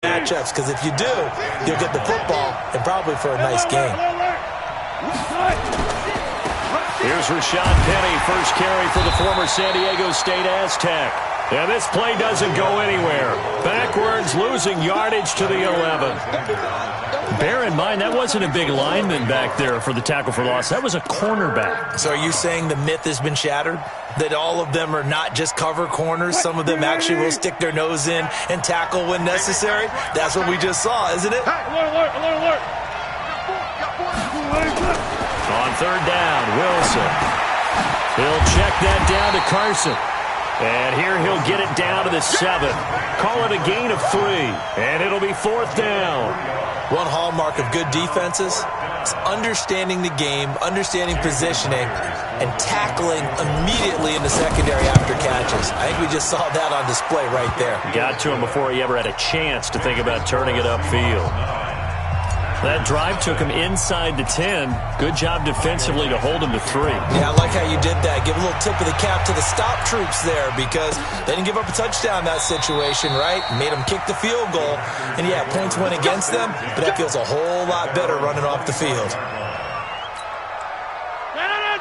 matchups, because if you do, you'll get the football and probably for a nice game. Here's Rashad Penny, first carry for the former San Diego State Aztec. And this play doesn't go anywhere. Backwards, losing yardage to the 11. Bear in mind, that wasn't a big lineman back there for the tackle for loss. That was a cornerback. So are you saying the myth has been shattered? That all of them are not just cover corners? Some of them actually will stick their nose in and tackle when necessary? That's what we just saw, isn't it? Alert. On third down, Wilson. He'll check that down to Carson. And here he'll get it down to the 7. Call it a gain of 3. And it'll be fourth down. One hallmark of good defenses is understanding the game, understanding positioning, and tackling immediately in the secondary after catches. I think we just saw that on display right there. Got to him before he ever had a chance to think about turning it upfield. That drive took him inside the 10. Good job defensively to hold him to 3. Yeah, I like how you did that. Give a little tip of the cap to the stop troops there, because they didn't give up a touchdown in that situation, right? Made them kick the field goal. And, yeah, points went against them, but that feels a whole lot better running off the field.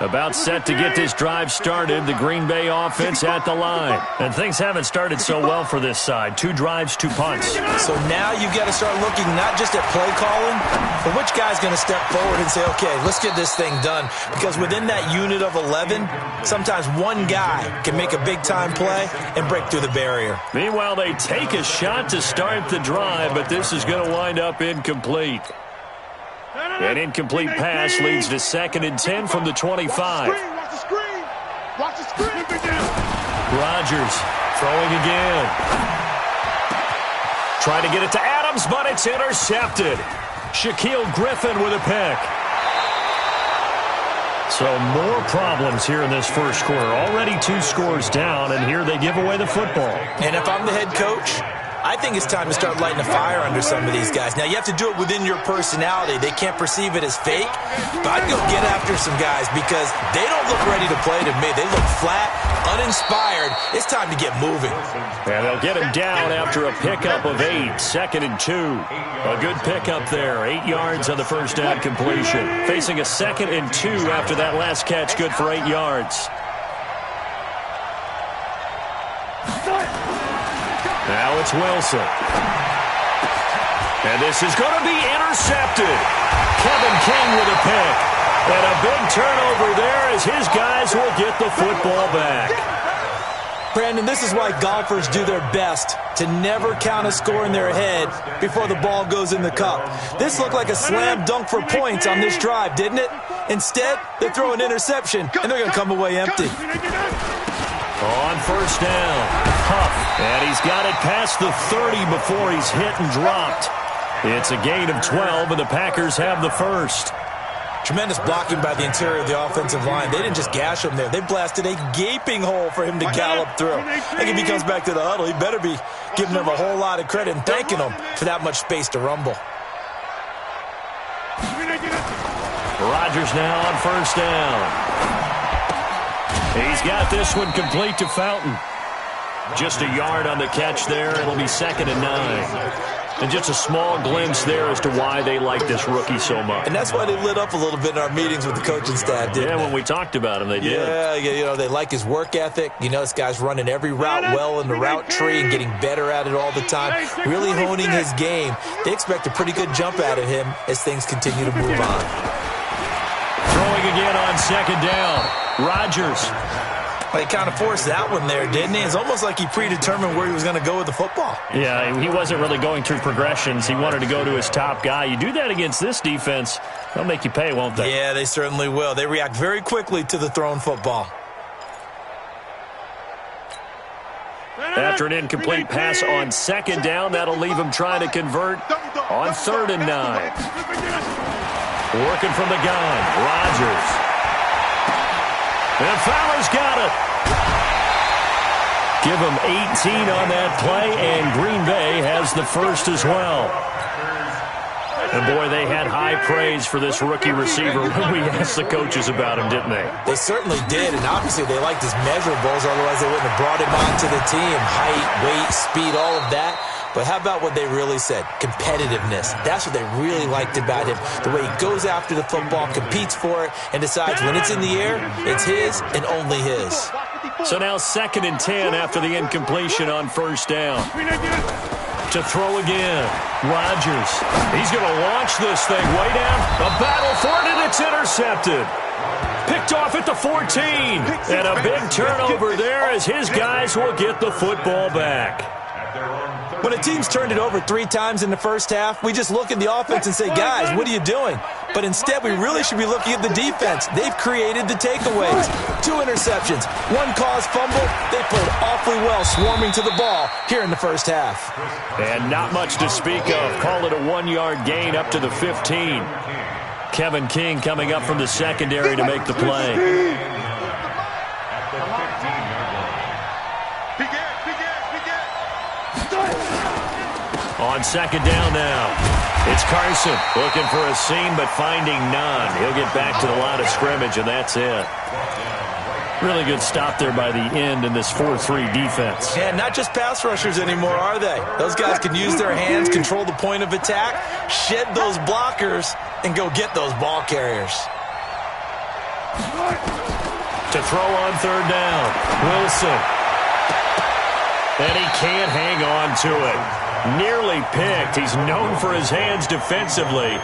About set to get this drive started, the Green Bay offense at the line. And things haven't started so well for this side. 2 drives, 2 punts. So now you've got to start looking not just at play calling, but which guy's going to step forward and say, okay, let's get this thing done. Because within that unit of 11, sometimes one guy can make a big-time play and break through the barrier. Meanwhile, they take a shot to start the drive, but this is going to wind up incomplete. An incomplete pass leads to 2nd and 10 from the 25. Watch the screen. Rodgers throwing again. Trying to get it to Adams, but it's intercepted. Shaquille Griffin with a pick. So more problems here in this first quarter. Already 2 scores down, and here they give away the football. And if I'm the head coach, I think it's time to start lighting a fire under some of these guys. Now, you have to do it within your personality. They can't perceive it as fake, but I'd go get after some guys because they don't look ready to play to me. They look flat, uninspired. It's time to get moving. And they'll get him down after a pickup of 8, 2nd and 2. A good pickup there, 8 yards on the first down completion. Facing a 2nd and 2 after that last catch, good for 8 yards. Now it's Wilson. And this is going to be intercepted. Kevin King with a pick. And a big turnover there as his guys will get the football back. Brandon, this is why golfers do their best to never count a score in their head before the ball goes in the cup. This looked like a slam dunk for points on this drive, didn't it? Instead, they throw an interception, and they're going to come away empty. On first down, Huff, and he's got it past the 30 before he's hit and dropped. It's a gain of 12, and the Packers have the first. Tremendous blocking by the interior of the offensive line. They didn't just gash him there. They blasted a gaping hole for him to gallop through. I think if he comes back to the huddle, he better be giving them a whole lot of credit and thanking them for that much space to rumble. Rodgers now on first down. He's got this one complete to Fountain. Just a yard on the catch there. It'll be 2nd and 9. And just a small glimpse there as to why they like this rookie so much. And that's why they lit up a little bit in our meetings with the coaching staff, didn't they? Yeah, when we talked about him, they did. Yeah, you know, they like his work ethic. You know, this guy's running every route well in the route tree and getting better at it all the time, really honing his game. They expect a pretty good jump out of him as things continue to move on. Throwing again on 2nd down. Rodgers. Well, he kind of forced that one there, didn't he? It's almost like he predetermined where he was going to go with the football. Yeah, he wasn't really going through progressions. He wanted to go to his top guy. You do that against this defense, they'll make you pay, won't they? Yeah, they certainly will. They react very quickly to the thrown football. After an incomplete pass on 2nd down, that'll leave him trying to convert on 3rd and 9. Working from the gun, Rodgers. And Fowler's got it. Give him 18 on that play, and Green Bay has the first as well. And, boy, they had high praise for this rookie receiver when we asked the coaches about him, didn't they? They certainly did, and obviously they liked his measurables, otherwise they wouldn't have brought him onto the team. Height, weight, speed, all of that. But how about what they really said? Competitiveness. That's what they really liked about him. The way he goes after the football, competes for it, and decides when it's in the air, it's his and only his. So now 2nd and 10 after the incompletion on 1st down. To throw again. Rodgers. He's going to launch this thing way down. A battle for it, and it's intercepted. Picked off at the 14. And a big turnover there as his guys will get the football back. When a team's turned it over 3 times in the first half, we just look at the offense and say, guys, what are you doing? But instead, we really should be looking at the defense. They've created the takeaways. 2 interceptions, 1 caused fumble. They played awfully well swarming to the ball here in the first half. And not much to speak of. Call it a 1-yard gain up to the 15. Kevin King coming up from the secondary to make the play. On 2nd down now, it's Carson looking for a seam but finding none. He'll get back to the line of scrimmage, and that's it. Really good stop there by the end in this 4-3 defense. And not just pass rushers anymore, are they? Those guys can use their hands, control the point of attack, shed those blockers, and go get those ball carriers. To throw on 3rd down, Wilson. And he can't hang on to it. Nearly picked. He's known for his hands defensively,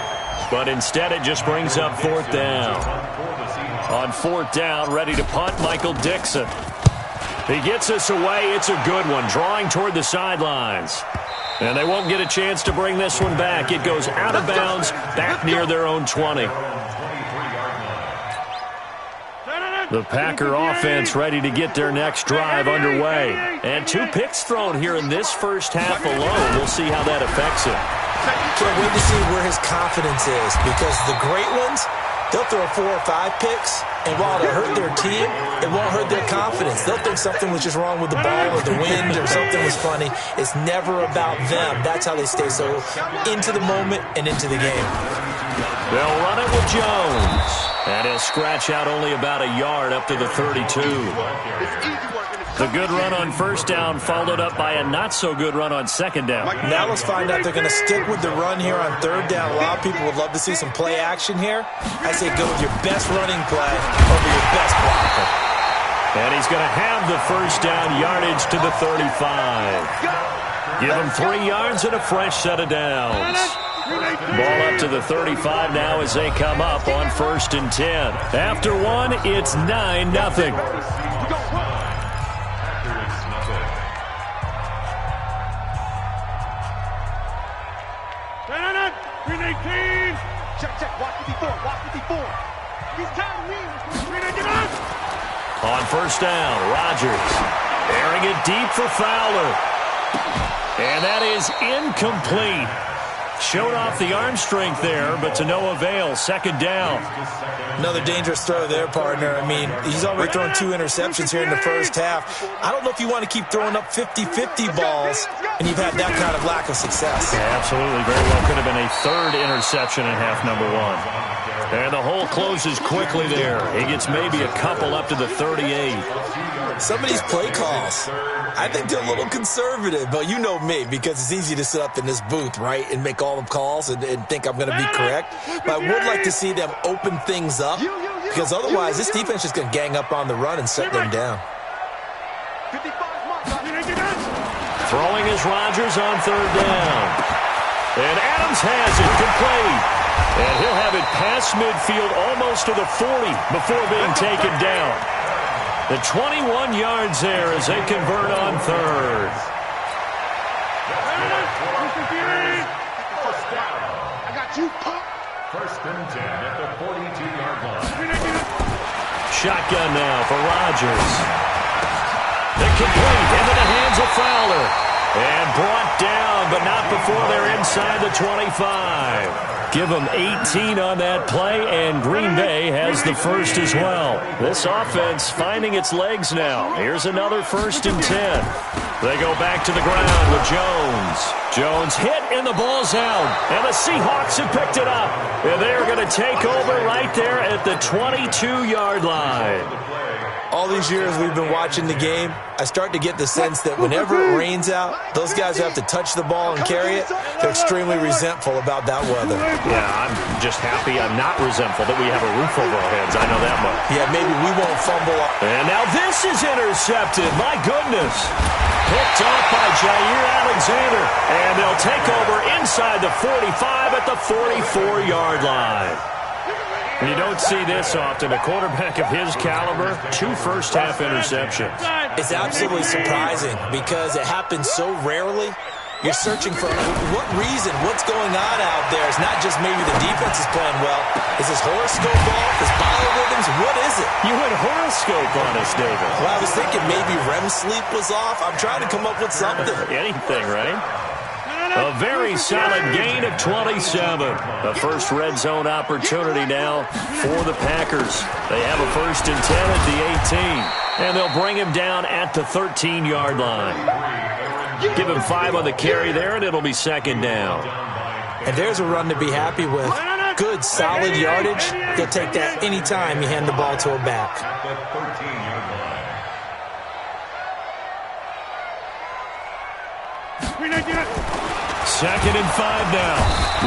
but instead it just brings up 4th down. On 4th down, ready to punt, Michael Dixon. He gets us away. It's a good one, drawing toward the sidelines. And they won't get a chance to bring this one back. It goes out of bounds, back near their own 20. The Packer offense ready to get their next drive underway. And 2 picks thrown here in this first half alone. We'll see how that affects him. Can't wait to see where his confidence is, because the great ones, they'll throw 4 or 5 picks, and while it'll hurt their team, it won't hurt their confidence. They'll think something was just wrong with the ball or the wind or something was funny. It's never about them. That's how they stay so into the moment and into the game. They'll run it with Jones. And he'll scratch out only about a yard up to the 32. The good run on 1st down followed up by a not-so-good run on 2nd down. Now let's find out they're going to stick with the run here on 3rd down. A lot of people would love to see some play action here. I say go with your best running play over your best blocker. And he's going to have the 1st down yardage to the 35. Give him 3 yards and a fresh set of downs. Ball up to the 35 now as they come up on 1st and 10. After 1, it's 9-0. On 1st down, Rodgers airing it deep for Fowler. And that is incomplete. Showed off the arm strength there, but to no avail. 2nd down. Another dangerous throw there, partner. I mean, he's already thrown 2 interceptions here in the first half. I don't know if you want to keep throwing up 50-50 balls, and you've had that kind of lack of success. Yeah, absolutely. Very well could have been a 3rd interception in half number 1. And the hole closes quickly there. He gets maybe a couple up to the 38. Some of these play calls, I think they're a little conservative, but you know me, because it's easy to sit up in this booth, right, and make all the calls and think I'm going to be correct. But I would like to see them open things up, because otherwise this defense is going to gang up on the run and shut them down. Throwing is Rodgers on 3rd down. And Adams has it complete. And he'll have it past midfield almost to the 40 before being taken down. The 21 yards there as they convert on 3rd. I got you, punk. 1st and 10 at the 42-yard line. Shotgun now for Rodgers. Incomplete into the hands of Fowler. And brought down, but not before they're inside the 25. Give them 18 on that play, and Green Bay has the 1st as well. This offense finding its legs now. Here's another 1st and 10. They go back to the ground with Jones. Jones hit, and the ball's out. And the Seahawks have picked it up. And they're going to take over right there at the 22-yard line. all these years we've been watching the game, I start to get the sense that whenever it rains out, those guys who have to touch the ball and carry it, they're extremely resentful about that weather. Yeah, I'm just happy I'm not resentful that we have a roof over our heads. I know that much. Yeah, maybe we won't fumble. And now this is intercepted. My goodness. Picked off by Jair Alexander. And they'll take over inside the 45 at the 44-yard line. You don't see this often. A quarterback of his caliber, 2 first-half interceptions. It's absolutely surprising because it happens so rarely. You're searching for what reason, what's going on out there. It's not just maybe the defense is playing well. Is this horoscope off? Is biorhythms? What is it? You went horoscope on us, David. Well, I was thinking maybe REM sleep was off. I'm trying to come up with something. Anything, right? A very solid gain of 27. The first red zone opportunity now for the Packers. They have a 1st and 10 at the 18. And they'll bring him down at the 13-yard line. Give him 5 on the carry there, and it'll be 2nd down. And there's a run to be happy with. Good, solid yardage. He'll take that anytime you hand the ball to a back. 2nd and 5 now.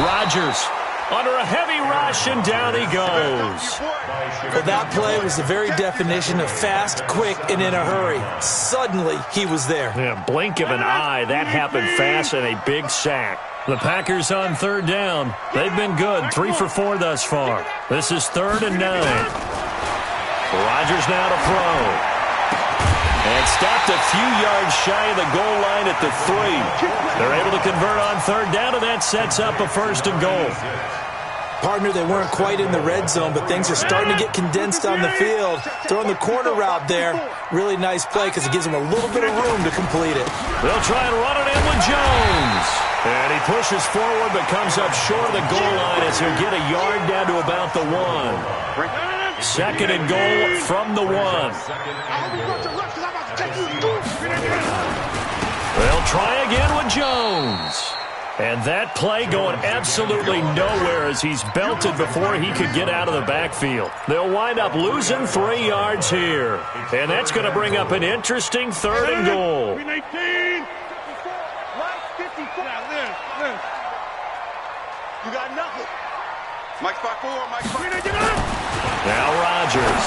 Rodgers under a heavy rush, and down he goes. Well, that play was the very definition of fast, quick, and in a hurry. Suddenly, he was there. Yeah, blink of an eye. That happened fast, and a big sack. The Packers on 3rd down. They've been good, 3 for 4 thus far. This is 3rd and 9. Rodgers now to throw. And stopped a few yards shy of the goal line at the 3. They're able to convert on 3rd down, and that sets up a 1st and goal. Partner, they weren't quite in the red zone, but things are starting to get condensed on the field. Throwing the corner route there. Really nice play because it gives them a little bit of room to complete it. They'll try and run it in with Jones. And he pushes forward but comes up short of the goal line as he'll get a yard down to about the 1. 2nd and goal from the 1. They'll try again with Jones. And that play going absolutely nowhere as he's belted before he could get out of the backfield. They'll wind up losing 3 yards here. And that's going to bring up an interesting 3rd and goal. You got nothing. Mike spot 4, Mike spot. Now Rodgers.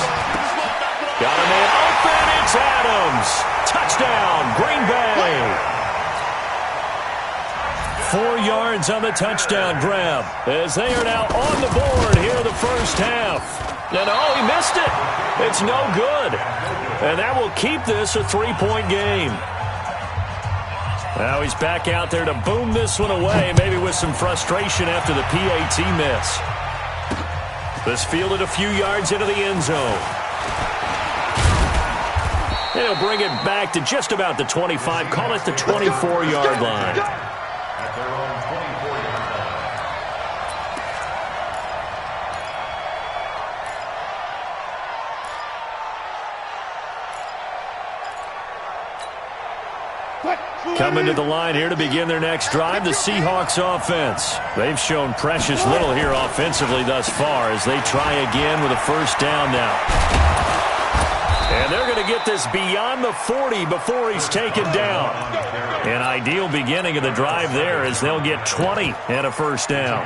Got a man open. It's Adams. Touchdown, Green Bay. 4 yards on the touchdown grab as they are now on the board here in the first half. And oh, he missed it. It's no good. And that will keep this a 3-point game. Now he's back out there to boom this one away, maybe with some frustration after the PAT miss. This fielded a few yards into the end zone. And he'll bring it back to just about the 25, call it the 24-yard line. At their own 24-yard line. Coming to the line here to begin their next drive, the Seahawks offense. They've shown precious little here offensively thus far as they try again with a 1st down now. And they're going to get this beyond the 40 before he's taken down. An ideal beginning of the drive there as they'll get 20 and a 1st down.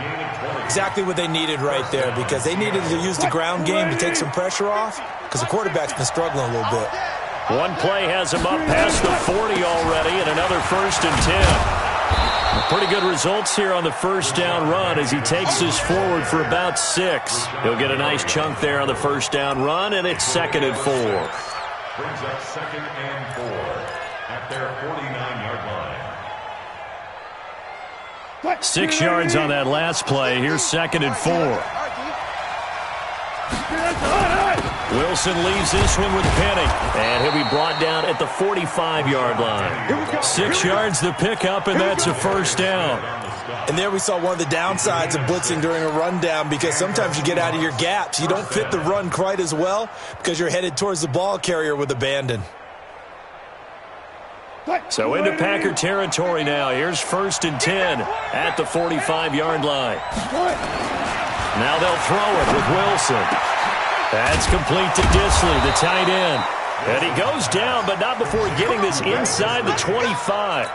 Exactly what they needed right there because they needed to use the ground game to take some pressure off because the quarterback's been struggling a little bit. One play has him up past the 40 already and another 1st and 10. Pretty good results here on the 1st down run as he takes this forward for about 6. He'll get a nice chunk there on the 1st down run, and it's 2nd and 4. Brings up 2nd and 4 at their 49-yard line. 6 yards on that last play. Here's 2nd and 4. Wilson leaves this one with Penny, and he'll be brought down at the 45-yard line. 6 yards the pickup, and that's a 1st down. And there we saw one of the downsides of blitzing during a rundown because sometimes you get out of your gaps. You don't fit the run quite as well because you're headed towards the ball carrier with abandon. So into Packer territory now. Here's 1st and 10 at the 45-yard line. Now they'll throw it with Wilson. That's complete to Disley, the tight end. And he goes down, but not before getting this inside the 25.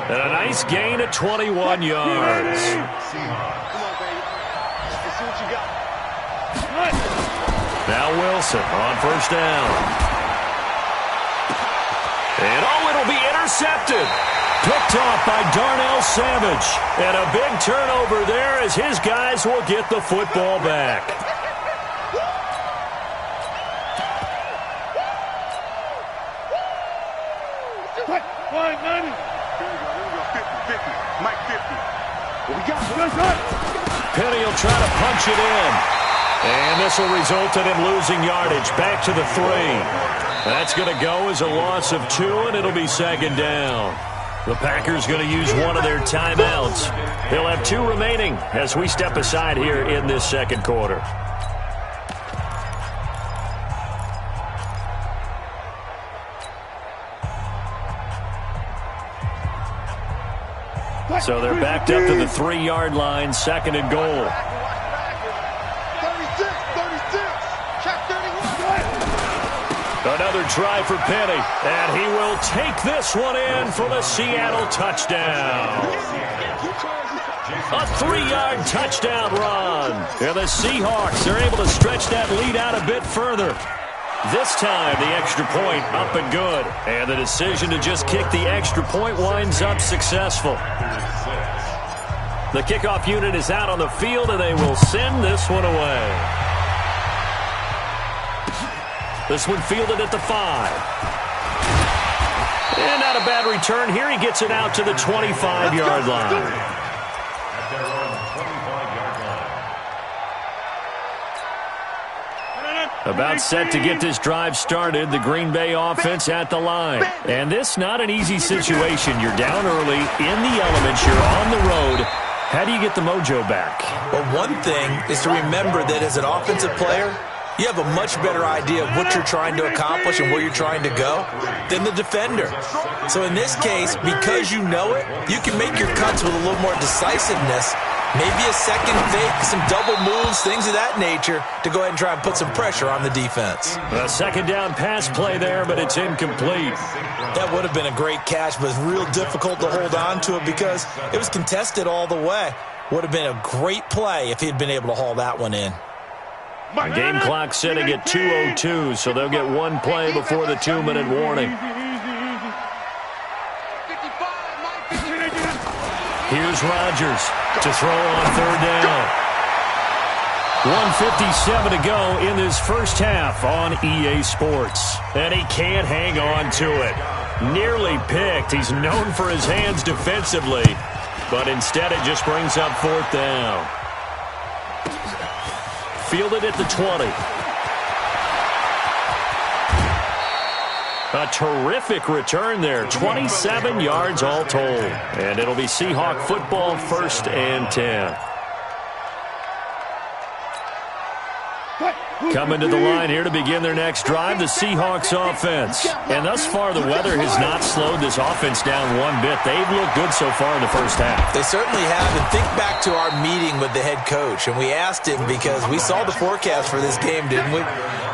And a nice gain at 21 yards. Come on, baby. Let's see what you got. Now Wilson on first down. And it'll be intercepted. Picked off by Darnell Savage. And a big turnover there as his guys will get the football back. Penny will try to punch it in. And this will result in him losing yardage back to the 3. That's going to go as a loss of 2, and it'll be second down. The Packers going to use one of their timeouts. They'll have 2 remaining as we step aside here in this second quarter. So they're backed up to the 3-yard line, second and goal. 36, check 31. Another try for Penny, and he will take this one in for the Seattle touchdown. A 3-yard touchdown run. And the Seahawks are able to stretch that lead out a bit further. This time, the extra point up and good. And the decision to just kick the extra point winds up successful. The kickoff unit is out on the field, and they will send this one away. This one fielded at the 5. And not a bad return here. He gets it out to the 25-yard line. About set to get this drive started, the Green Bay offense at the line. And this not an easy situation. You're down early, in the elements, you're on the road. How do you get the mojo back? Well, one thing is to remember that as an offensive player, you have a much better idea of what you're trying to accomplish and where you're trying to go than the defender. So in this case, because you know it, you can make your cuts with a little more decisiveness. Maybe a second fake, some double moves, things of that nature to go ahead and try and put some pressure on the defense. A second down pass play there, but it's incomplete. That would have been a great catch, but it's real difficult to hold on to it because it was contested all the way. Would have been a great play if he'd been able to haul that one in. The game clock sitting at 2:02, so they'll get one play before the 2-minute warning. Here's Rodgers to throw on third down. 1:57 to go in this first half on EA Sports. And he can't hang on to it. Nearly picked. He's known for his hands defensively. But instead it just brings up fourth down. Fielded at the 20. A terrific return there. 27 yards all told. And it'll be Seahawk football, 1st and 10. Coming to the line here to begin their next drive, the Seahawks offense. And thus far, the weather has not slowed this offense down one bit. They've looked good so far in the first half. They certainly have. And think back to our meeting with the head coach. And we asked him because we saw the forecast for this game, didn't we?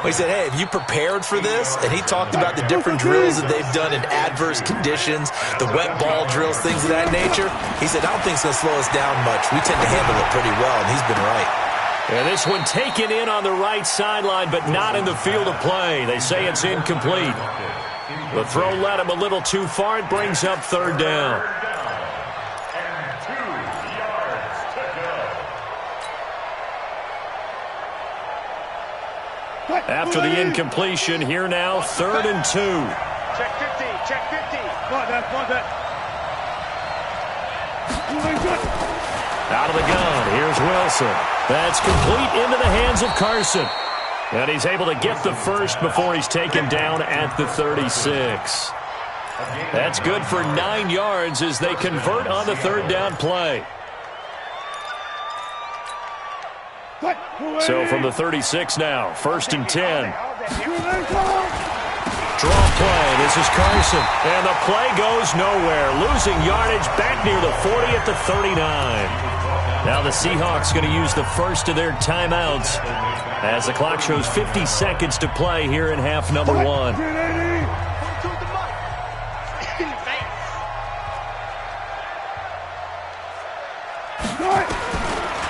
We said, hey, have you prepared for this? And he talked about the different drills that they've done in adverse conditions, the wet ball drills, things of that nature. He said, I don't think it's going to slow us down much. We tend to handle it pretty well, and he's been right. And this one taken in on the right sideline, but not in the field of play. They say it's incomplete. The throw led him a little too far. It brings up third down. After the incompletion, here now, 3rd and 2. Check 50, check 50. Out of the gun, here's Wilson. That's complete into the hands of Carson. And he's able to get the first before he's taken down at the 36. That's good for 9 yards as they convert on the third down play. So from the 36 now, 1st and 10. Draw play, this is Carson. And the play goes nowhere. Losing yardage back near the 40 at the 39. Now the Seahawks going to use the first of their timeouts as the clock shows 50 seconds to play here in half number 1.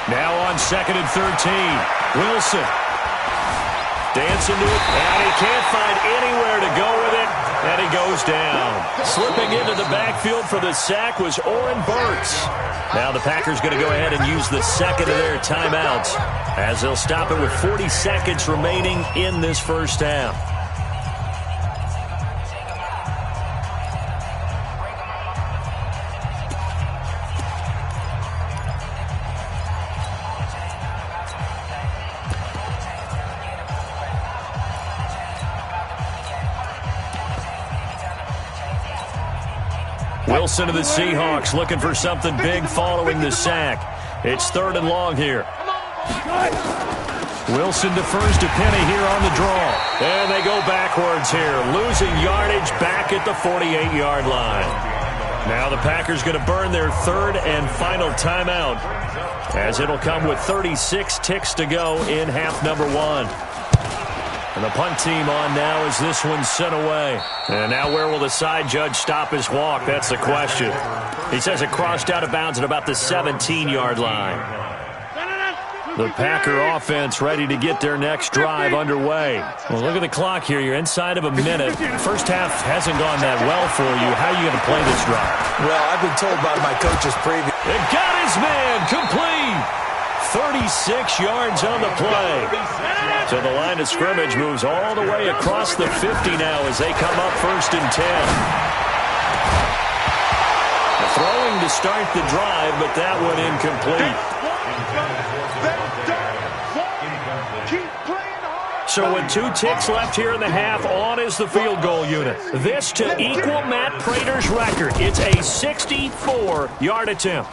Now on 2nd and 13. Wilson dancing to it, and he can't find anywhere to go with it, and he goes down. Slipping into the backfield for the sack was Oren Burks. Now the Packers going to go ahead and use the second of their timeouts as they'll stop it with 40 seconds remaining in this first half. Wilson to the Seahawks looking for something big following the sack. It's 3rd and long here. Wilson defers to Penny here on the draw. And they go backwards here, losing yardage back at the 48-yard line. Now the Packers going to burn their 3rd and final timeout as it'll come with 36 ticks to go in half number 1. And the punt team on now as this one's sent away. And now where will the side judge stop his walk? That's the question. He says it crossed out of bounds at about the 17-yard line. The Packer offense ready to get their next drive underway. Well, look at the clock here. You're inside of a minute. First half hasn't gone that well for you. How are you going to play this drive? Well, I've been told by my coaches previously. It got his man complete. 36 yards on the play. So the line of scrimmage moves all the way across the 50 now as they come up 1st and 10. Throwing to start the drive, but that one incomplete. So with 2 ticks left here in the half, on is the field goal unit. This to equal Matt Prater's record. It's a 64-yard attempt.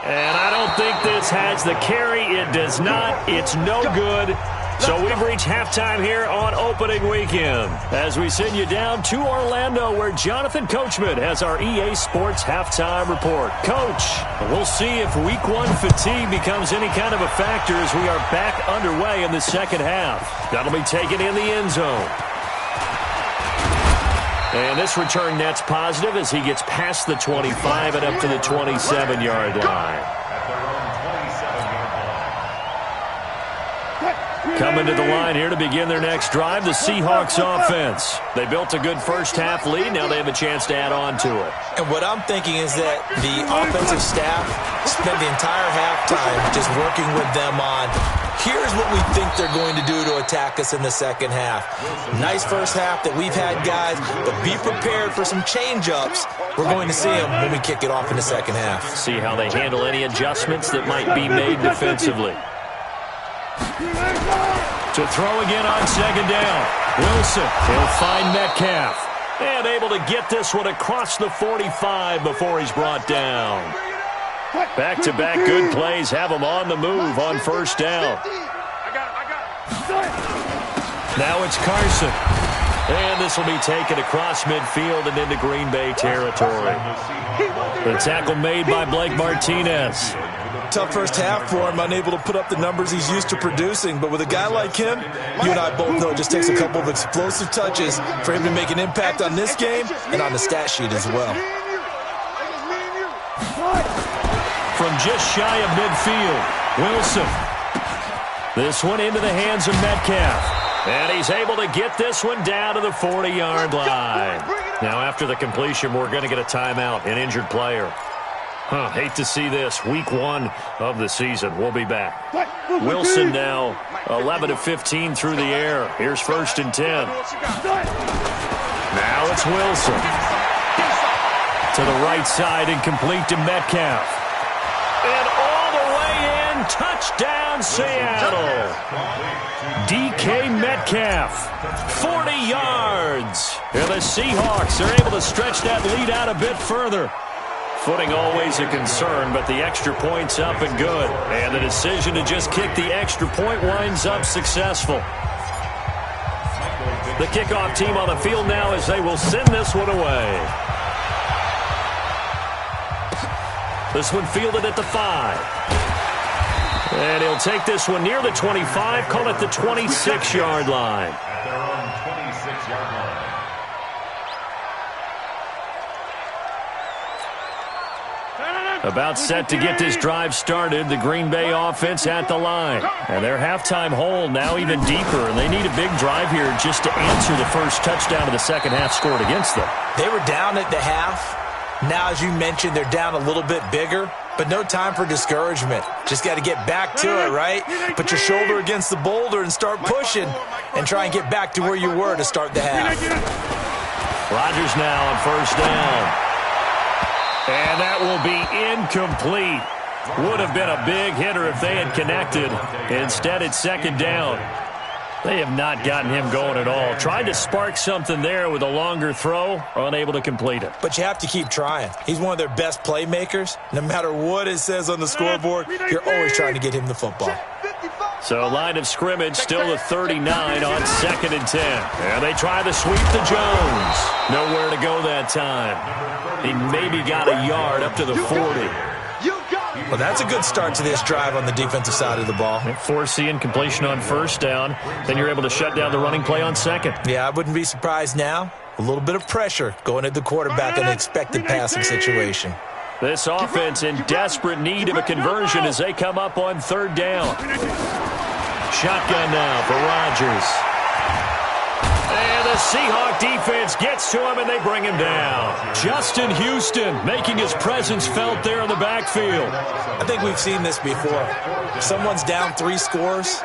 And I don't think this has the carry. It does not. It's no good. So we've reached halftime here on opening weekend as we send you down to Orlando where Jonathan Coachman has our EA Sports halftime report. Coach, we'll see if week 1 fatigue becomes any kind of a factor as we are back underway in the second half. That'll be taken in the end zone. And this return net's positive as he gets past the 25 and up to the 27-yard line. Coming to the line here to begin their next drive, the Seahawks offense. They built a good first half lead. Now they have a chance to add on to it. And what I'm thinking is that the offensive staff spent the entire halftime just working with them on, here's what we think they're going to do to attack us in the second half. Nice first half that we've had, guys, but be prepared for some change-ups. We're going to see them when we kick it off in the second half. See how they handle any adjustments that might be made defensively. To throw again on 2nd down. Wilson, he'll find Metcalf. And able to get this one across the 45 before he's brought down. Back-to-back good plays have him on the move on 1st down. Now it's Carson. And this will be taken across midfield and into Green Bay territory. The tackle made by Blake Martinez. Tough first half for him, unable to put up the numbers he's used to producing. But with a guy like him, you and I both know it just takes a couple of explosive touches for him to make an impact on this game and on the stat sheet as well. From just shy of midfield, Wilson. This one into the hands of Metcalf. And he's able to get this one down to the 40-yard line. Now after the completion, we're going to get a timeout, an injured player. Hate to see this. Week 1 of the season. We'll be back. Wilson now 11 of 15 through the air. Here's 1st and 10. Now it's Wilson. To the right side and complete to Metcalf. And all the way in. Touchdown, Seattle. DK Metcalf. 40 yards. And the Seahawks are able to stretch that lead out a bit further. Footing always a concern, but the extra point's up and good. And the decision to just kick the extra point winds up successful. The kickoff team on the field now as they will send this one away. This one fielded at the 5. And he'll take this one near the 25, call it the 26-yard line. At their own 26-yard line. About set to get this drive started, the Green Bay offense at the line. And their halftime hole now even deeper, and they need a big drive here just to answer the first touchdown of the second half scored against them. They were down at the half. Now, as you mentioned, they're down a little bit bigger, but no time for discouragement. Just got to get back to it, right? Put your shoulder against the boulder and start pushing and try and get back to where you were to start the half. Rodgers now on first down. And that will be incomplete. Would have been a big hitter if they had connected. Instead, it's second down. They have not gotten him going at all. Tried to spark something there with a longer throw, unable to complete it. But you have to keep trying. He's one of their best playmakers. No matter what it says on the scoreboard, you're always trying to get him the football. So line of scrimmage still the 39 on 2nd and 10. And they try to sweep to Jones. Nowhere to go that time. He maybe got a yard up to the 40. Well, that's a good start to this drive on the defensive side of the ball. Force the incompletion on first down. Then you're able to shut down the running play on second. Yeah, I wouldn't be surprised now. A little bit of pressure going at the quarterback in an expected passing situation. This offense in desperate need of a conversion as they come up on third down. Shotgun now for Rodgers. And the Seahawks defense gets to him, and they bring him down. Justin Houston making his presence felt there in the backfield. I think we've seen this before. If someone's down 3 scores,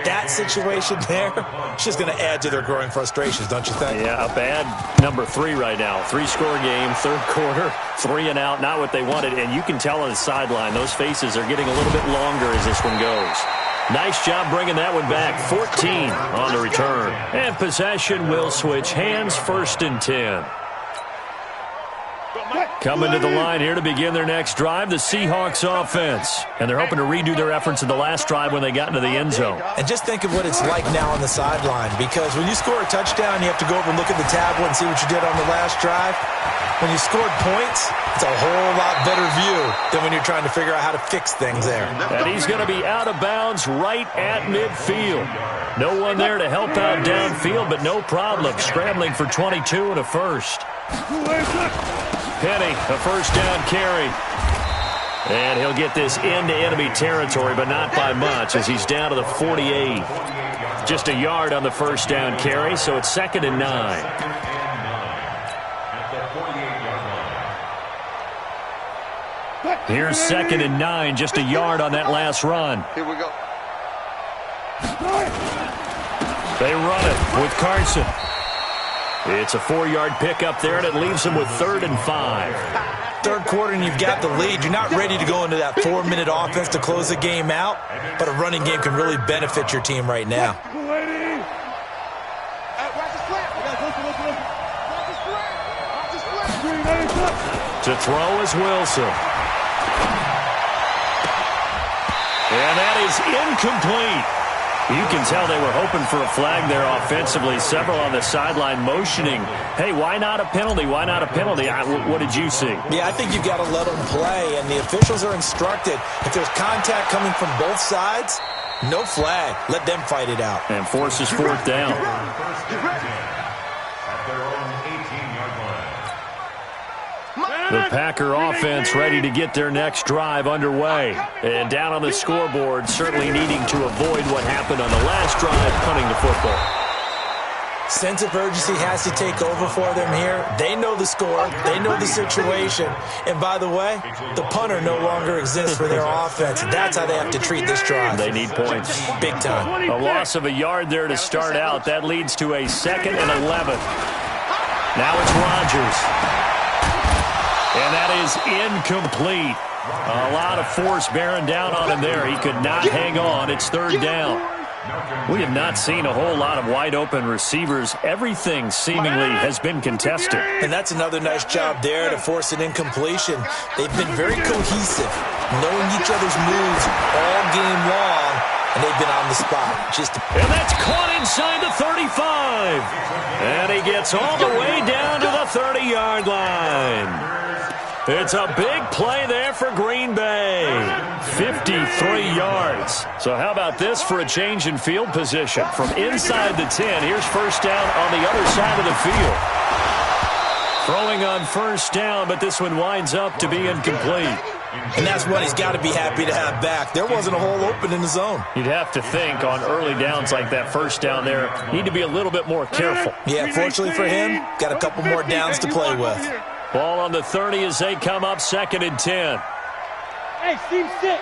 that situation there, it's just going to add to their growing frustrations, don't you think? Yeah, a bad number 3 right now. 3-score game, third quarter, 3 and out, not what they wanted. And you can tell on the sideline, those faces are getting a little bit longer as this one goes. Nice job bringing that one back. 14 on the return. And possession will switch hands, 1st and 10. Coming to the line here to begin their next drive, the Seahawks offense. And they're hoping to redo their efforts in the last drive when they got into the end zone. And just think of what it's like now on the sideline, because when you score a touchdown, you have to go over and look at the tablet and see what you did on the last drive. When you scored points, it's a whole lot better view than when you're trying to figure out how to fix things there. And he's going to be out of bounds right at midfield. No one there to help out downfield, but no problem. Scrambling for 22 and a first. Penny, a first down carry. And he'll get this into enemy territory, but not by much as he's down to the 48. Just a yard on the first down carry, so it's 2nd and 9. Here's 2nd and 9, just a yard on that last run. Here we go. They run it with Carson. It's a 4-yard pickup there, and it leaves them with 3rd and 5. Third quarter, and you've got the lead. You're not ready to go into that 4-minute offense to close the game out, but a running game can really benefit your team right now. To throw is Wilson. And that is incomplete. You can tell they were hoping for a flag there offensively. Several on the sideline motioning, hey, why not a penalty? Why not a penalty? What did you see? Yeah, I think you've got to let them play, and the officials are instructed. If there's contact coming from both sides, no flag. Let them fight it out. And forces 4th down. The Packer offense ready to get their next drive underway. And down on the scoreboard, certainly needing to avoid what happened on the last drive, punting the football. Sense of urgency has to take over for them here. They know the score. They know the situation. And by the way, the punter no longer exists for their offense. That's how they have to treat this drive. They need points. Big time. A loss of a yard there to start out. That leads to a 2nd and 11. Now it's Rodgers. And that is incomplete. A lot of force bearing down on him there. He could not hang on. It's 3rd down. We have not seen a whole lot of wide-open receivers. Everything seemingly has been contested. And that's another nice job there to force an incompletion. They've been very cohesive, knowing each other's moves all game long, and they've been on the spot. And that's caught inside the 35. And he gets all the way down to the 30-yard line. It's a big play there for Green Bay. 53 yards. So how about this for a change in field position? From inside the 10, here's first down on the other side of the field. Throwing on first down, but this one winds up to be incomplete. And that's what he's got to be happy to have back. There wasn't a hole open in the zone. You'd have to think on early downs like that first down there, need to be a little bit more careful. Yeah, fortunately for him, got a couple more downs to play with. Ball on the 30 as they come up 2nd and 10. Hey, Steve 6.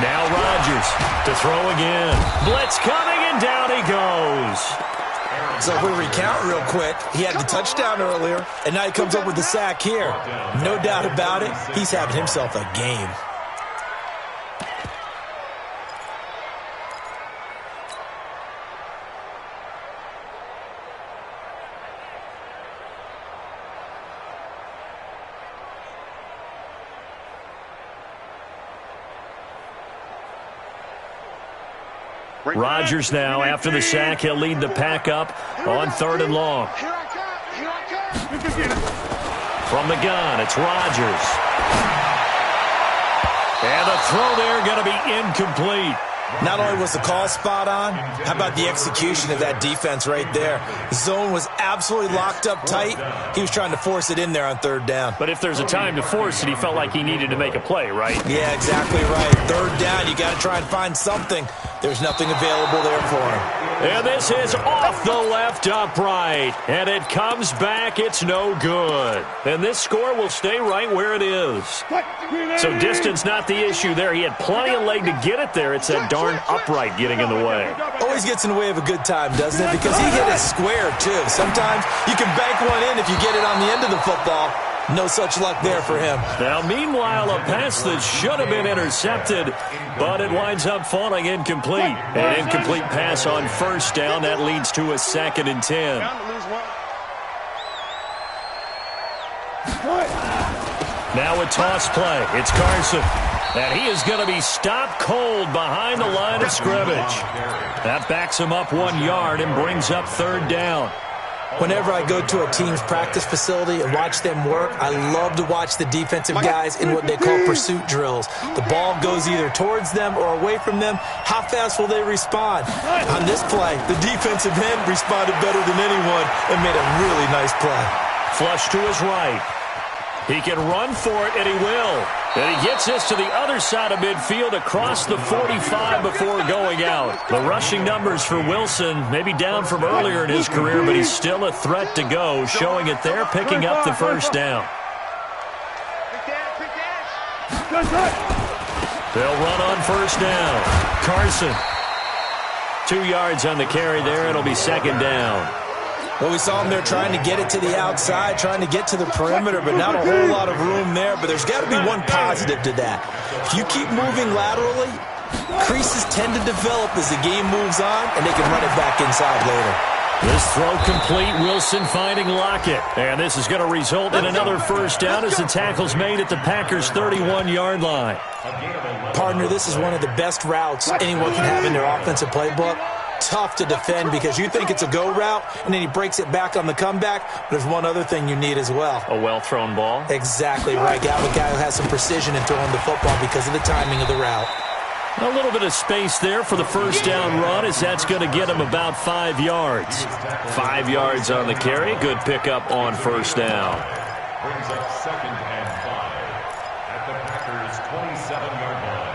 Now Rodgers to throw again. Blitz coming, and down he goes. So if we recount real quick, he had the touchdown earlier, and now he comes up with the sack here. No doubt about it, he's having himself a game. Rodgers now, after the sack, he'll lead the pack up on 3rd and long. From the gun, it's Rodgers. And the throw there going to be incomplete. Not only was the call spot on, how about the execution of that defense right there? The zone was absolutely locked up tight. He was trying to force it in there on 3rd down. But if there's a time to force it, he felt like he needed to make a play, right? Yeah, exactly right. 3rd down, you got to try and find something. There's nothing available there for him. And this is off the left upright. And it comes back. It's no good. And this score will stay right where it is. So distance not the issue there. He had plenty of leg to get it there. It's that darn upright getting in the way. Always gets in the way of a good time, doesn't it? Because he hit it square, too. Sometimes you can bank one in if you get it on the end of the football. No such luck there for him. Now, meanwhile, a pass that should have been intercepted, but it winds up falling incomplete. An incomplete pass on first down. That leads to a 2nd and 10. Now a toss play. It's Carson. And he is going to be stopped cold behind the line of scrimmage. That backs him up 1 yard and brings up 3rd down. Whenever I go to a team's practice facility and watch them work, I love to watch the defensive guys in what they call pursuit drills. The ball goes either towards them or away from them. How fast will they respond? On this play, the defensive end responded better than anyone and made a really nice play. Flush to his right. He can run for it, and he will. And he gets this to the other side of midfield across the 45 before going out. The rushing numbers for Wilson maybe down from earlier in his career, but he's still a threat to go, showing it there, picking up the first down. They'll run on first down. Carson. 2 yards on the carry there. It'll be 2nd down. Well, we saw him there trying to get it to the outside, trying to get to the perimeter, but not a whole lot of room there. But there's got to be one positive to that. If you keep moving laterally, creases tend to develop as the game moves on, and they can run it back inside later. This throw complete. Wilson finding Lockett. And this is going to result in another first down as the tackle's made at the Packers' 31-yard line. Partner, this is one of the best routes anyone can have in their offensive playbook. Tough to defend because you think it's a go route, and then he breaks it back on the comeback. But there's one other thing you need as well. A well-thrown ball? Exactly right. Got a guy who has some precision in throwing the football because of the timing of the route. A little bit of space there for the first down run as that's going to get him about 5 yards. 5 yards on the carry. Good pickup on first down. Brings up 2nd and 5 at the Packers' 27-yard line.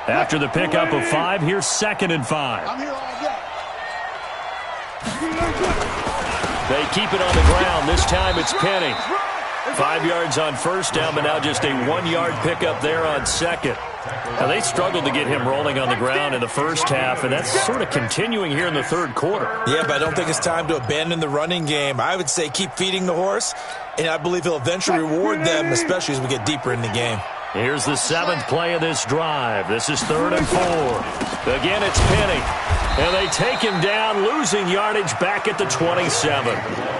After the pickup of 5, here's 2nd and 5. They keep it on the ground. This time it's Penny. 5 yards on first down, but now just a 1-yard pickup there on 2nd. Now, they struggled to get him rolling on the ground in the first half, and that's sort of continuing here in the 3rd quarter. Yeah, but I don't think it's time to abandon the running game. I would say keep feeding the horse, and I believe he'll eventually reward them, especially as we get deeper in the game. Here's the 7th play of this drive. This is 3rd and 4. Again, it's Penny. And they take him down, losing yardage back at the 27.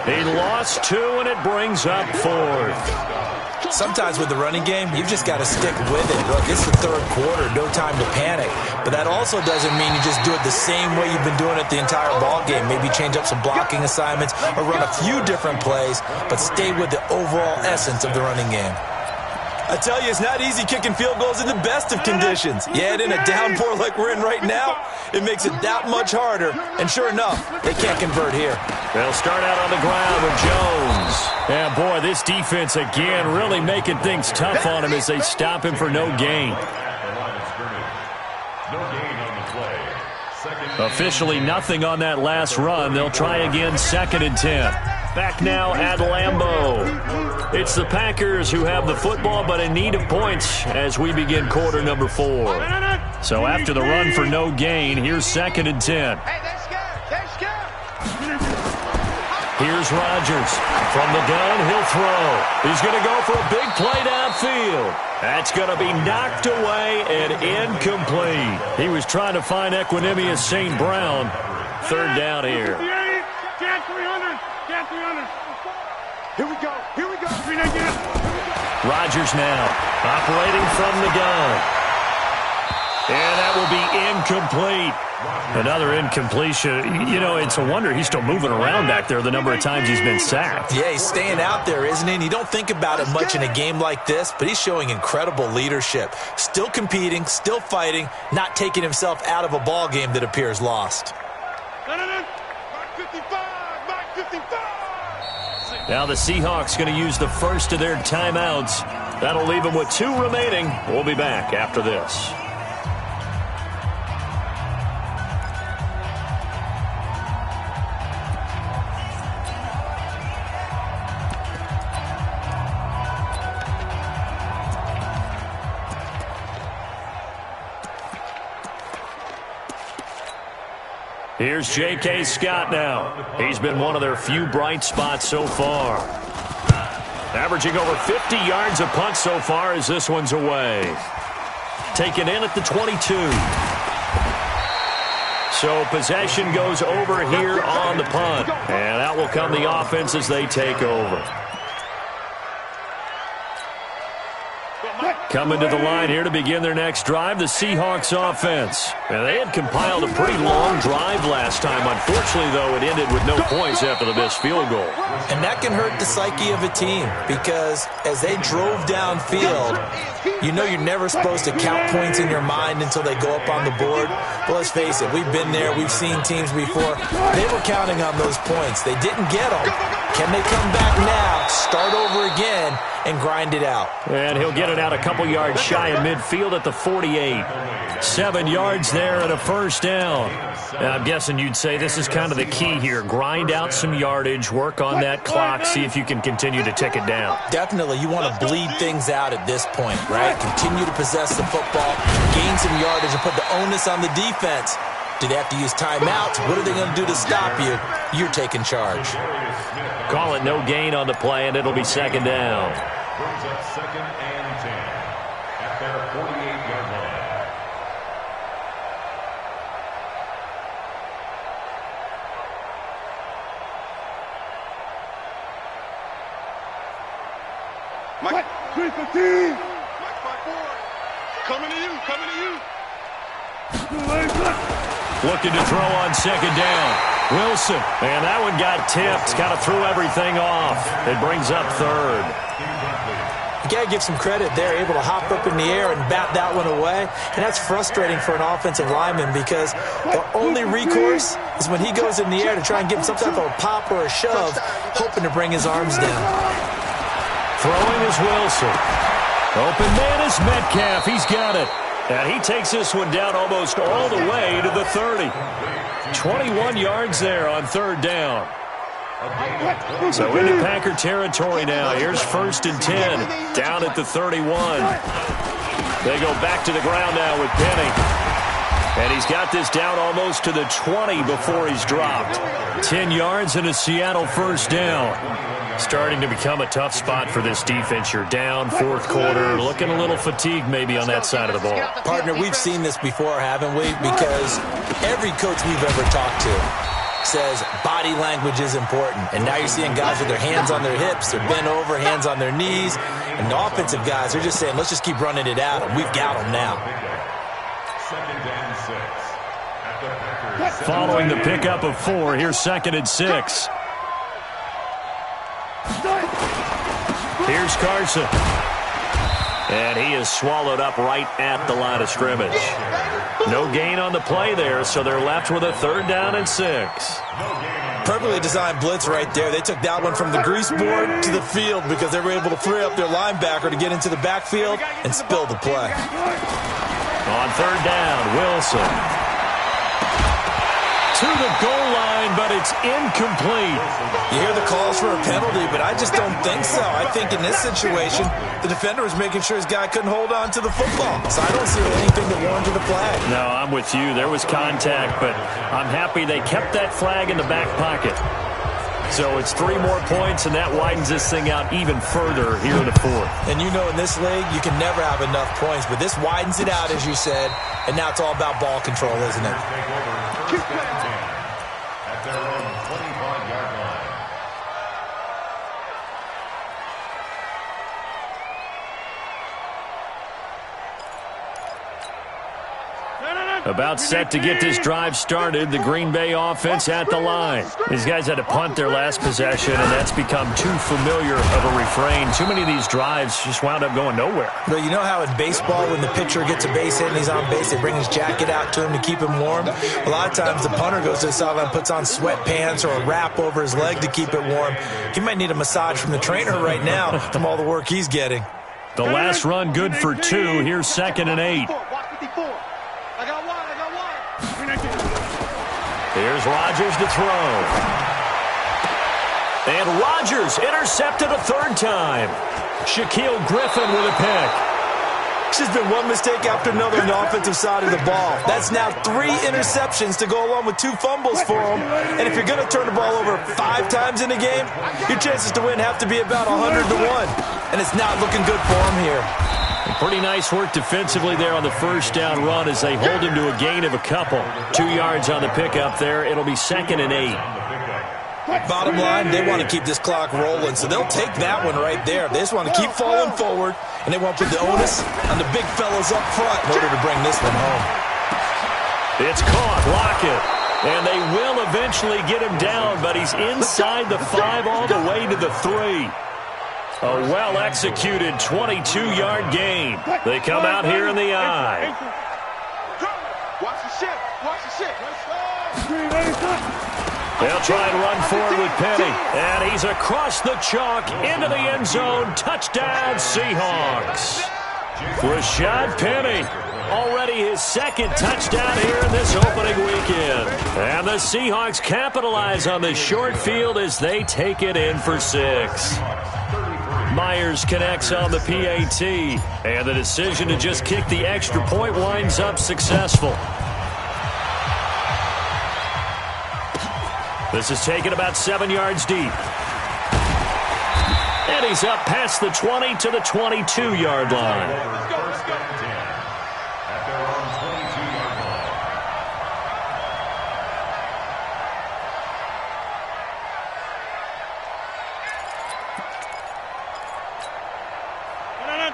He lost 2, and it brings up 4th. Sometimes with the running game, you've just got to stick with it. Look, it's the third quarter, no time to panic. But that also doesn't mean you just do it the same way you've been doing it the entire ball game. Maybe change up some blocking assignments or run a few different plays, but stay with the overall essence of the running game. I tell you, it's not easy kicking field goals in the best of conditions. Yeah, in a downpour like we're in right now, it makes it that much harder. And sure enough, they can't convert here. They'll start out on the ground with Jones. Yeah, boy, this defense again really making things tough on him as they stop him for no gain. Officially nothing on that last run. They'll try again, 2nd and 10. Back now at Lambeau. It's the Packers who have the football, but in need of points as we begin quarter number 4. So after the run for no gain, here's 2nd and 10. Here's Rodgers. From the gun, he'll throw. He's going to go for a big play downfield. That's going to be knocked away and incomplete. He was trying to find Equinemius St. Brown. 3rd down here. Cat 300. Cat 300. Here we go. Here we go. Rodgers now operating from the gun. And that will be incomplete. Another incompletion. You know, it's a wonder he's still moving around back there the number of times he's been sacked. Yeah, he's staying out there, isn't he? And you don't think about it much in a game like this, but he's showing incredible leadership. Still competing, still fighting, not taking himself out of a ball game that appears lost. Now the Seahawks going to use the first of their timeouts. That'll leave them with 2 remaining. We'll be back after this. Here's J.K. Scott now. He's been one of their few bright spots so far. Averaging over 50 yards a punt so far as this one's away. Taken in at the 22. So possession goes over here on the punt. And out will come the offense as they take over. Coming to the line here to begin their next drive, the Seahawks offense. Now, they had compiled a pretty long drive last time. Unfortunately, though, it ended with no points after the missed field goal. And that can hurt the psyche of a team because as they drove downfield, you know you're never supposed to count points in your mind until they go up on the board. But let's face it, we've been there. We've seen teams before. They were counting on those points. They didn't get them. Can they come back now, start over again, and grind it out? And he'll get it out a couple yards shy of midfield at the 48. 7 yards there and a first down. Now, I'm guessing you'd say this is kind of the key here. Grind out some yardage, work on that clock, see if you can continue to tick it down. Definitely. You want to bleed things out at this point, right? Continue to possess the football, gain some yardage, and put the onus on the defense. Do they have to use timeouts? What are they going to do to stop you? You're taking charge. Call it no gain on the play, and it'll be 2nd down. Brings up 2nd and 10 at their 48-yard line. Mike, 315. Mike 5-4. Coming to you, coming to you. Looking to throw on 2nd down. Wilson. And that one got tipped. Kind of threw everything off. It brings up 3rd. You got to give some credit. They're able to hop up in the air and bat that one away. And that's frustrating for an offensive lineman because the only recourse is when he goes in the air to try and give him some type of a pop or a shove, hoping to bring his arms down. Throwing is Wilson. Open man is Metcalf. He's got it. And he takes this one down almost all the way to the 30. 21 yards there on 3rd down. So into Packer territory now. Here's 1st and 10 down at the 31. They go back to the ground now with Penny. And he's got this down almost to the 20 before he's dropped. 10 yards and a Seattle 1st down. Starting to become a tough spot for this defense. You're down 4th quarter, looking a little fatigued maybe on that side of the ball. Partner, we've seen this before, haven't we? Because every coach we've ever talked to, says body language is important. And now you're seeing guys with their hands on their hips, they're bent over, hands on their knees. And the offensive guys are just saying, let's just keep running it at them. We've got them now. Following the pickup of 4, here's 2nd and 6. Here's Carson. And he is swallowed up right at the line of scrimmage. No gain on the play there, so they're left with a 3rd down and 6. Perfectly designed blitz right there. They took that one from the grease board to the field because they were able to free up their linebacker to get into the backfield and spill the play. On 3rd down, Wilson. To the goal line, but it's incomplete. You hear the calls for a penalty, but I just don't think so. I think in this situation, the defender was making sure his guy couldn't hold on to the football. So I don't see anything that warranted a flag. No, I'm with you. There was contact, but I'm happy they kept that flag in the back pocket. So it's 3 more points, and that widens this thing out even further here in the 4th. And you know in this league, you can never have enough points, but this widens it out, as you said, and now it's all about ball control, isn't it? At their own 25-yard line. About set to get this drive started, the Green Bay offense at the line. These guys had to punt their last possession, and that's become too familiar of a refrain. Too many of these drives just wound up going nowhere. But you know how in baseball, when the pitcher gets a base hit and he's on base, they bring his jacket out to him to keep him warm? A lot of times the punter goes to the sideline, puts on sweatpants or a wrap over his leg to keep it warm. He might need a massage from the trainer right now from all the work he's getting. The last run good for 2. Here's 2nd and 8. Here's Rodgers to throw. And Rodgers intercepted a 3rd time. Shaquille Griffin with a pick. It's just been one mistake after another on the offensive side of the ball. That's now 3 interceptions to go along with 2 fumbles for him. And if you're going to turn the ball over 5 times in a game, your chances to win have to be about 100-1. And it's not looking good for him here. Pretty nice work defensively there on the 1st down run as they hold him to a gain of a couple. 2 yards on the pickup there. It'll be 2nd and 8. Bottom line, they want to keep this clock rolling, so they'll take that one right there. They just want to keep falling forward, and they want to put the onus on the big fellas up front in order to bring this one home. It's caught. Lockett. And they will eventually get him down, but he's inside the 5 all the way to the 3. A well-executed 22-yard gain. They come out here in the eye. Watch the shit. Watch the shit. They'll try and run forward with Penny. And he's across the chalk into the end zone. Touchdown, Seahawks. Rashad Penny. Already his 2nd touchdown here in this opening weekend. And the Seahawks capitalize on the short field as they take it in for 6. Myers connects on the PAT, and the decision to just kick the extra point winds up successful. This is taken about 7 yards deep. And he's up past the 20 to the 22-yard line.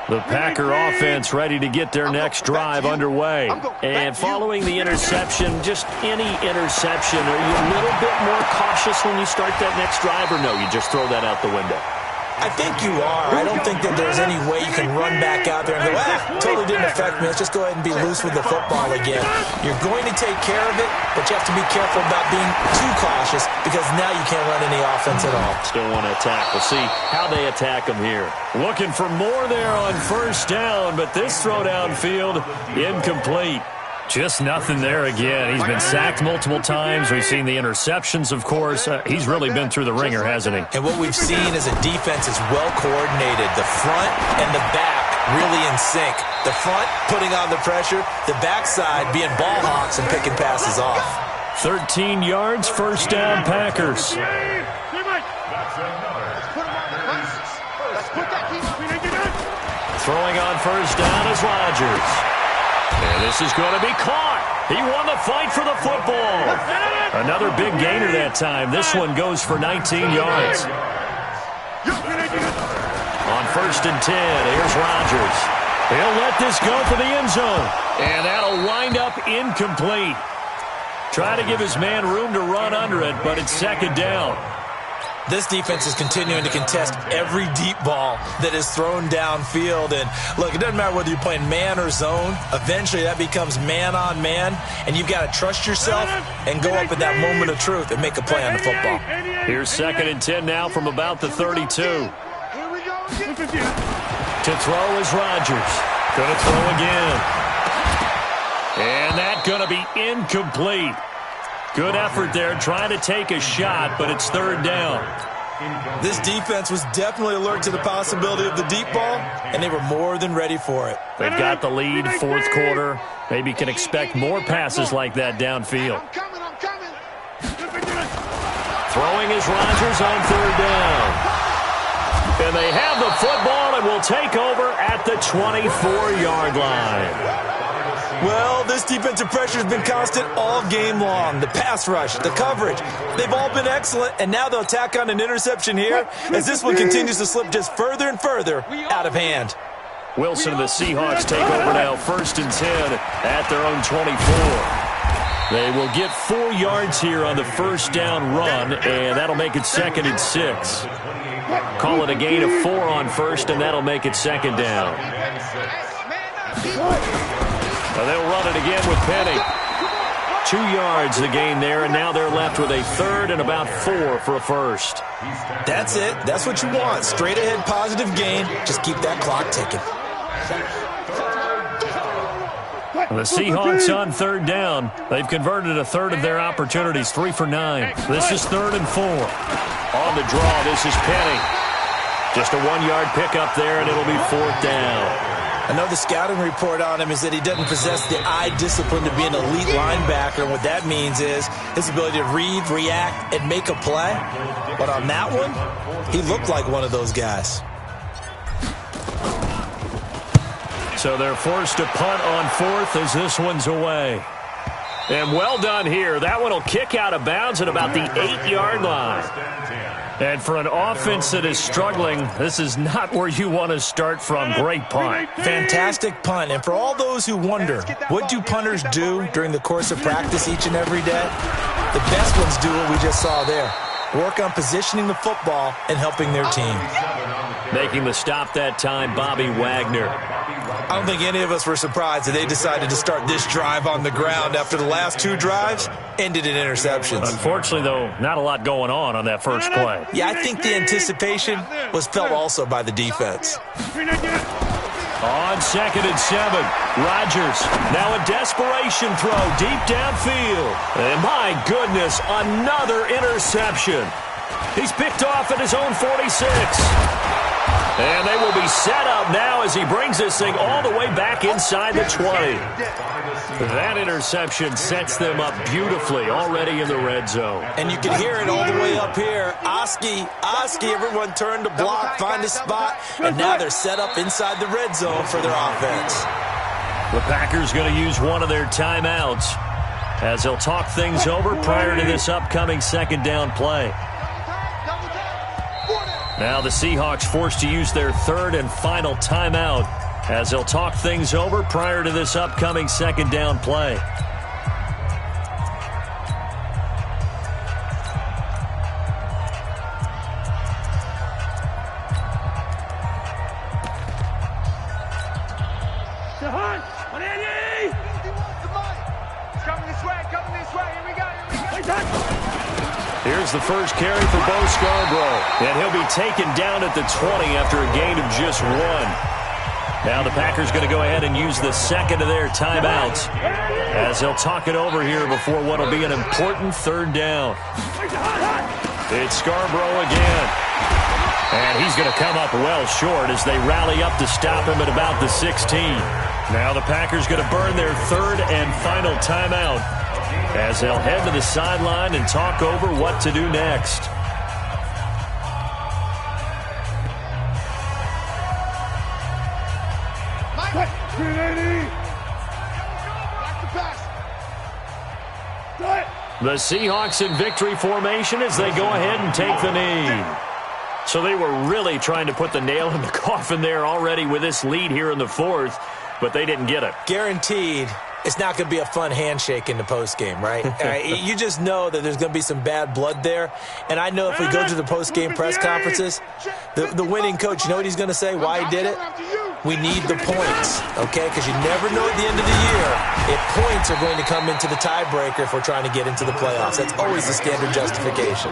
The Packer offense ready to get their next drive underway. And following the interception, just any interception, are you a little bit more cautious when you start that next drive, or no, you just throw that out the window? I think you are. I don't think that there's any way you can run back out there and go, totally didn't affect me. Let's just go ahead and be loose with the football again. You're going to take care of it, but you have to be careful about being too cautious because now you can't run any offense at all. Still want to attack. We'll see how they attack them here. Looking for more there on 1st down, but this throw downfield incomplete. Just nothing there again. He's been sacked multiple times. We've seen the interceptions, of course. He's really been through the ringer, hasn't he? And what we've seen is a defense is well coordinated. The front and the back really in sync. The front putting on the pressure. The backside being ball hawks and picking passes off. 13 yards, 1st down, Packers. Throwing on 1st down is Rodgers. And this is going to be caught. He won the fight for the football. Another big gainer that time. This one goes for 19 yards. On 1st and 10, here's Rodgers. He'll let this go for the end zone. And that'll wind up incomplete. Try to give his man room to run under it, but it's 2nd down. This defense is continuing to contest every deep ball that is thrown downfield. And, look, it doesn't matter whether you're playing man or zone. Eventually, that becomes man-on-man, and you've got to trust yourself and go up at that moment of truth and make a play on the football. Here's 2nd and 10 now from about the 32. To throw is Rodgers. Going to throw again. And that's going to be incomplete. Good effort there, trying to take a shot, but it's 3rd down. This defense was definitely alert to the possibility of the deep ball, and they were more than ready for it. They've got the lead, 4th quarter. Maybe can expect more passes like that downfield. Throwing is Rodgers on 3rd down. And they have the football and will take over at the 24-yard line. Well, this defensive pressure has been constant all game long. The pass rush, the coverage, they've all been excellent, and now they'll tack on an interception here as this one continues to slip just further and further out of hand. Wilson and the Seahawks take over now, 1st and 10 at their own 24. They will get 4 yards here on the 1st down run, and that'll make it 2nd and 6. Call it a gain of 4 on 1st, and that'll make it 2nd down. They'll run it again with Penny. 2 yards the gain there, and now they're left with a 3rd and about 4 for a 1st. That's it. That's what you want. Straight ahead positive gain. Just keep that clock ticking. The Seahawks on 3rd down. They've converted a 1/3 of their opportunities, 3 for 9. This is 3rd and 4. On the draw, this is Penny. Just a 1-yard pickup there, and it'll be 4th down. I know the scouting report on him is that he doesn't possess the eye discipline to be an elite linebacker. And what that means is his ability to read, react, and make a play. But on that one, he looked like one of those guys. So they're forced to punt on 4th as this one's away. And well done here. That one will kick out of bounds at about the 8-yard line. And for an offense that is struggling, this is not where you want to start from. Great punt. Fantastic punt. And for all those who wonder, what do punters do during the course of practice each and every day? The best ones do what we just saw there. Work on positioning the football and helping their team. Making the stop that time, Bobby Wagner. I don't think any of us were surprised that they decided to start this drive on the ground after the last 2 drives ended in interceptions. Unfortunately, though, not a lot going on that first play. Yeah, I think the anticipation was felt also by the defense. On 2nd and 7, Rodgers. Now a desperation throw deep downfield. And my goodness, another interception. He's picked off at his own 46. And they will be set up now as he brings this thing all the way back inside the 20. That interception sets them up beautifully already in the red zone. And you can hear it all the way up here. Oski, everyone turned to block, find a spot, and now they're set up inside the red zone for their offense. The Packers going to use one of their timeouts as they'll talk things over prior to this upcoming 2nd down play. Now the Seahawks forced to use their 3rd and final timeout as they'll talk things over prior to this upcoming 2nd down play. Here's the first carry for Bo Scarborough, and he'll be taken down at the 20 after a gain of just 1. Now the Packers going to go ahead and use the 2nd of their timeouts as they'll talk it over here before what will be an important 3rd down. It's Scarborough again. And he's going to come up well short as they rally up to stop him at about the 16. Now the Packers going to burn their 3rd and final timeout as they'll head to the sideline and talk over what to do next. The Seahawks in victory formation as they go ahead and take the knee. So they were really trying to put the nail in the coffin there already with this lead here in the fourth, but they didn't get it. Guaranteed it's not going to be a fun handshake in the postgame, right? You just know that there's going to be some bad blood there. And I know if we go to the postgame press conferences, the winning coach, you know what he's going to say, why he did it? We need the points, okay? Because you never know at the end of the year if points are going to come into the tiebreaker if we're trying to get into the playoffs. That's always the standard justification.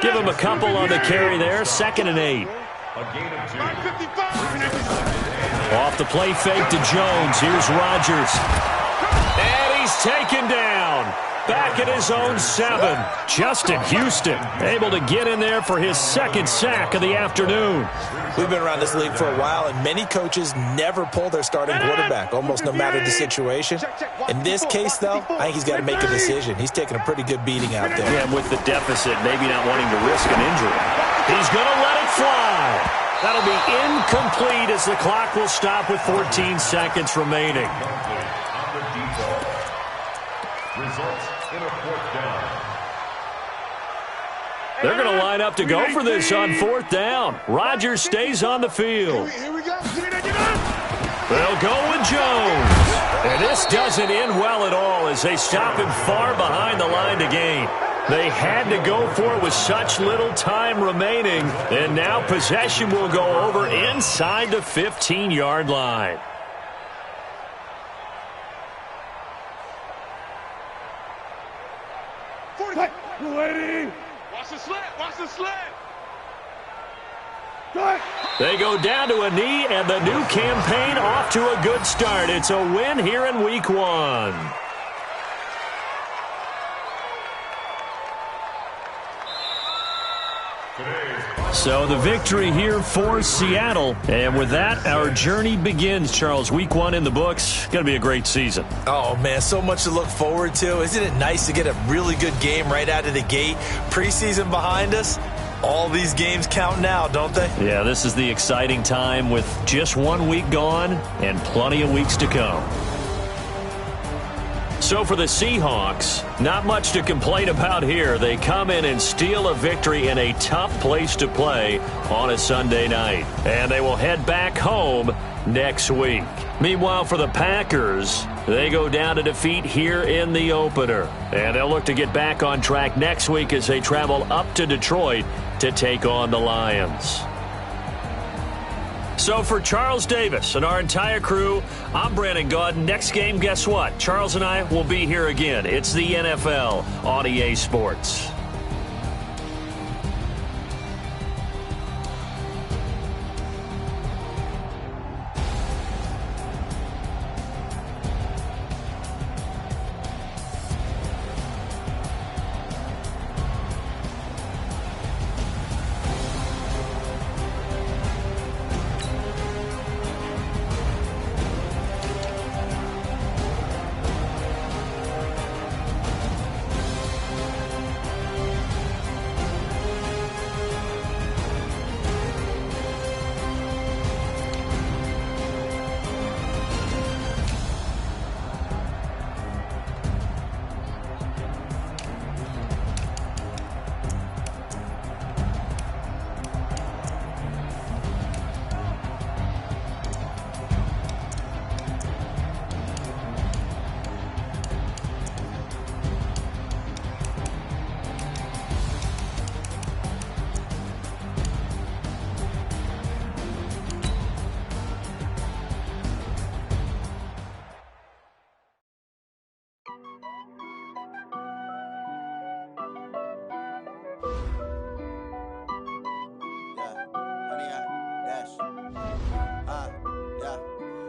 Give him a couple on the carry there, 2nd and 8. Off the play fake to Jones. Here's Rodgers. And he's taken down. Back at his own 7. Justin Houston able to get in there for his 2nd sack of the afternoon. We've been around this league for a while, and many coaches never pull their starting quarterback, almost no matter the situation. In this case, though, I think he's got to make a decision. He's taking a pretty good beating out there. Yeah, and with the deficit, maybe not wanting to risk an injury. He's going to let it fly. That'll be incomplete as the clock will stop with 14 seconds remaining. Results in a 4th down. They're going to line up to go for this on 4th down. Rodgers stays on the field. Here we go. They'll go with Jones. And this doesn't end well at all as they stop him far behind the line to gain. They had to go for it with such little time remaining. And now possession will go over inside the 15-yard line. Waiting. Watch the slant. Watch the slant. They go down to a knee, and the new campaign off to a good start. It's a win here in Week 1. So the victory here for Seattle. And with that, our journey begins, Charles. Week 1 in the books. Going to be a great season. Oh, man, so much to look forward to. Isn't it nice to get a really good game right out of the gate? Preseason behind us. All these games count now, don't they? Yeah, this is the exciting time with just 1 week gone and plenty of weeks to come. So for the Seahawks, not much to complain about here. They come in and steal a victory in a tough place to play on a Sunday night. And they will head back home next week. Meanwhile, for the Packers, they go down to defeat here in the opener. And they'll look to get back on track next week as they travel up to Detroit to take on the Lions. So for Charles Davis and our entire crew, I'm Brandon Gaudin. Next game, guess what? Charles and I will be here again. It's the NFL on EA Sports.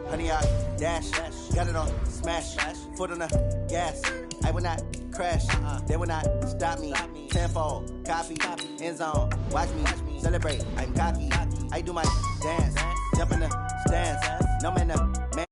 Honey, I dash, got it on smash, foot on the gas. I will not crash, they will not stop me. Tenfold, copy, end zone, watch me celebrate. I'm cocky, I do my dance, jump in the stands, no man,